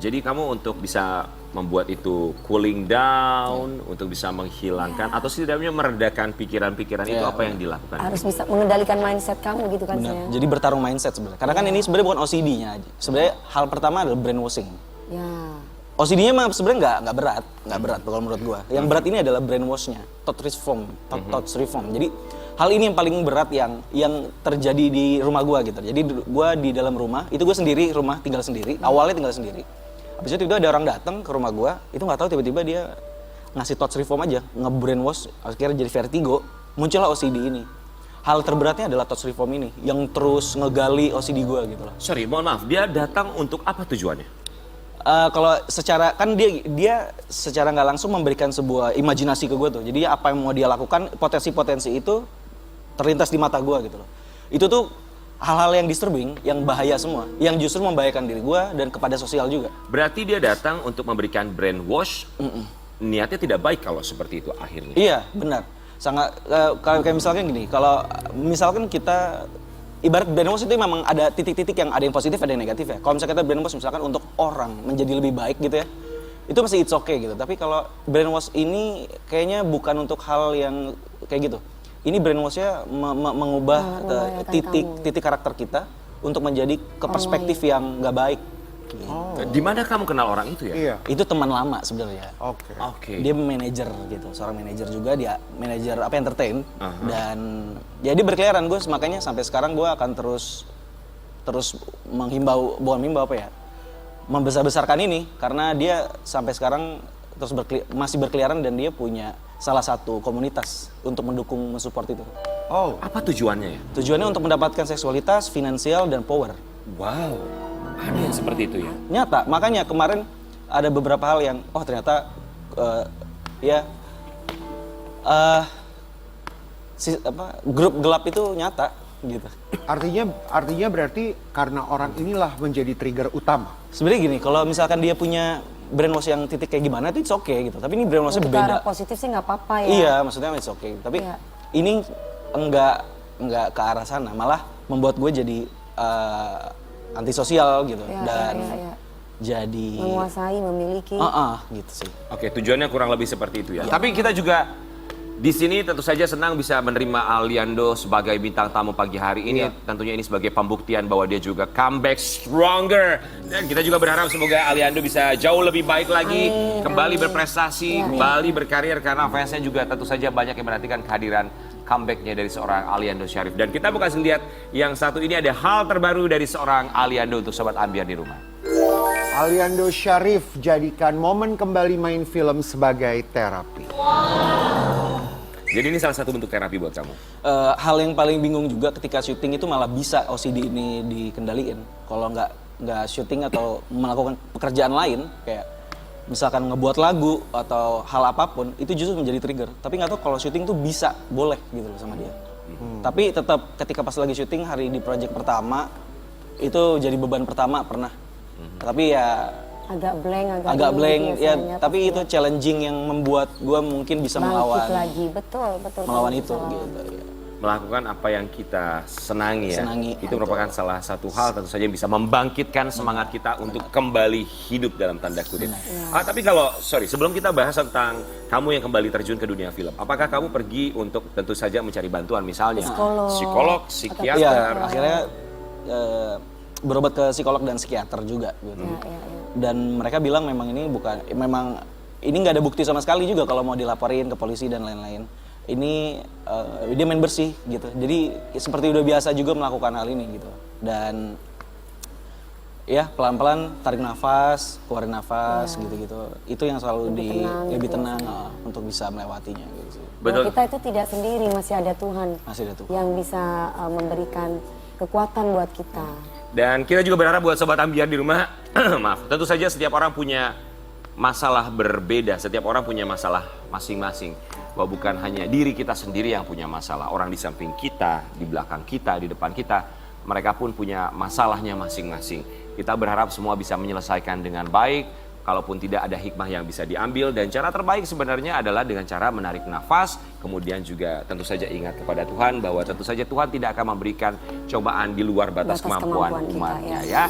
Jadi kamu untuk bisa membuat itu cooling down, untuk bisa menghilangkan atau setidaknya meredakan pikiran-pikiran itu apa yang dilakukan? Harus bisa mengendalikan mindset kamu gitu kan Benar. saya. Jadi bertarung mindset sebenarnya. Karena kan ini sebenarnya bukan OCD-nya aja. Sebenarnya hal pertama adalah brainwashing. Ya. OCD-nya mah sebenarnya nggak berat kalau menurut gua. Yang berat ini adalah brainwash-nya, thought reform. Jadi hal ini yang paling berat yang terjadi di rumah gua gitu. Jadi gua di dalam rumah, itu gua sendiri, rumah tinggal sendiri, awalnya tinggal sendiri. Habis itu tiba-tiba ada orang datang ke rumah gua, itu nggak tahu tiba-tiba dia ngasih thought reform aja, nge-brainwash, akhirnya jadi vertigo, muncullah OCD ini. Hal terberatnya adalah thought reform ini, yang terus ngegali OCD gua gitu loh. Sorry, mohon maaf, dia datang untuk apa tujuannya? Kalau secara kan dia secara nggak langsung memberikan sebuah imajinasi ke gue tuh. Jadi apa yang mau dia lakukan, potensi-potensi itu terlintas di mata gue gitu loh. Itu tuh hal-hal yang disturbing, yang bahaya semua, yang justru membahayakan diri gue dan kepada sosial juga. Berarti dia datang untuk memberikan brainwash, niatnya tidak baik kalau seperti itu akhirnya. Iya, benar. Sangat kayak misalkan gini, kalau misalkan kita ibarat brainwash itu memang ada titik-titik yang ada yang positif, ada yang negatif ya. Kalau misalkan kita brainwash misalkan untuk orang menjadi lebih baik gitu ya, itu masih it's okay gitu. Tapi kalau brainwash ini kayaknya bukan untuk hal yang kayak gitu. Ini brainwash-nya mengubah titik karakter kita untuk menjadi ke perspektif yang nggak baik. Gitu. Di mana kamu kenal orang itu ya? Iya. Itu teman lama sebenarnya. Oke. Oke. Dia manajer gitu, seorang manajer juga, dia manajer entertain dan ya dia berkeliaran. Gue makanya sampai sekarang gue akan terus membesar-besarkan ini karena dia sampai sekarang terus masih berkeliaran dan dia punya salah satu komunitas untuk mensupport itu. Oh, Apa tujuannya ya? Tujuannya untuk mendapatkan seksualitas, finansial dan power. Wow, ada yang seperti itu ya? Nyata, makanya kemarin ada beberapa hal yang ternyata grup gelap itu nyata gitu. artinya berarti karena orang inilah menjadi trigger utama. Sebenarnya gini, kalau misalkan dia punya brainwash yang titik kayak gimana itu it's okay gitu. Tapi ini brainwashnya Untuk ke berbeda. arah positif sih nggak apa-apa ya. Iya, maksudnya it's okay. Tapi Iya. ini enggak ke arah sana, malah membuat gue jadi antisosial gitu Iya, dan iya. jadi Menguasai, memiliki. gitu sih. Oke, tujuannya kurang lebih seperti itu ya. Tapi kita juga di sini tentu saja senang bisa menerima Aliando sebagai bintang tamu pagi hari ini. Tentunya ini sebagai pembuktian bahwa dia juga comeback stronger. Dan kita juga berharap semoga Aliando bisa jauh lebih baik lagi, kembali berprestasi, kembali berkarir karena fansnya juga tentu saja banyak yang menantikan kehadiran comebacknya dari seorang Aliando Syarif. Dan kita bukan lihat yang satu ini ada hal terbaru dari seorang Aliando untuk Sobat Ambiar di rumah. Aliando Syarif jadikan momen kembali main film sebagai terapi. Jadi ini salah satu bentuk terapi buat kamu. Hal yang paling bingung juga ketika syuting itu malah bisa OCD ini dikendaliin. Kalau nggak syuting atau melakukan pekerjaan lain kayak misalkan ngebuat lagu atau hal apapun itu justru menjadi trigger. Tapi nggak tahu kalau syuting tuh bisa boleh gitu loh sama dia. Tapi tetap ketika pas lagi syuting hari di project pertama itu jadi beban pertama pernah. Tapi ya Agak blank, agak blank ya. biasanya, Tapi pasti itu ya. challenging yang membuat gue mungkin bisa Bangkit melawan lagi, betul. melawan Betul. itu gitu. Ya. Melakukan apa yang kita senangi ya. Senangi. Itu merupakan salah satu hal tentu saja yang bisa membangkitkan semangat kita untuk kembali hidup dalam tanda kutip. Tapi kalau, sebelum kita bahas tentang kamu yang kembali terjun ke dunia film, apakah kamu pergi untuk tentu saja mencari bantuan misalnya? Psikolog, psikiater? Iya, akhirnya berobat ke psikolog dan psikiater juga gitu. Dan mereka bilang memang ini nggak ada bukti sama sekali juga kalau mau dilaporin ke polisi dan lain-lain. Ini dia main bersih gitu. Jadi seperti udah biasa juga melakukan hal ini gitu. Dan ya pelan-pelan tarik nafas, keluarin nafas gitu-gitu. Itu yang selalu lebih tenang untuk bisa melewatinya gitu sih. Betul. Kita itu tidak sendiri, masih ada Tuhan. Masih ada Tuhan. Yang bisa memberikan kekuatan buat kita. Dan kita juga berharap buat Sobat Ambiar di rumah, maaf, tentu saja setiap orang punya masalah berbeda, setiap orang punya masalah masing-masing. Bahwa bukan hanya diri kita sendiri yang punya masalah, orang di samping kita, di belakang kita, di depan kita, mereka pun punya masalahnya masing-masing. Kita berharap semua bisa menyelesaikan dengan baik, kalaupun tidak ada hikmah yang bisa diambil. Dan cara terbaik sebenarnya adalah dengan cara menarik nafas, kemudian juga tentu saja ingat kepada Tuhan bahwa tentu saja Tuhan tidak akan memberikan cobaan di luar batas kemampuan kita, umatnya ya.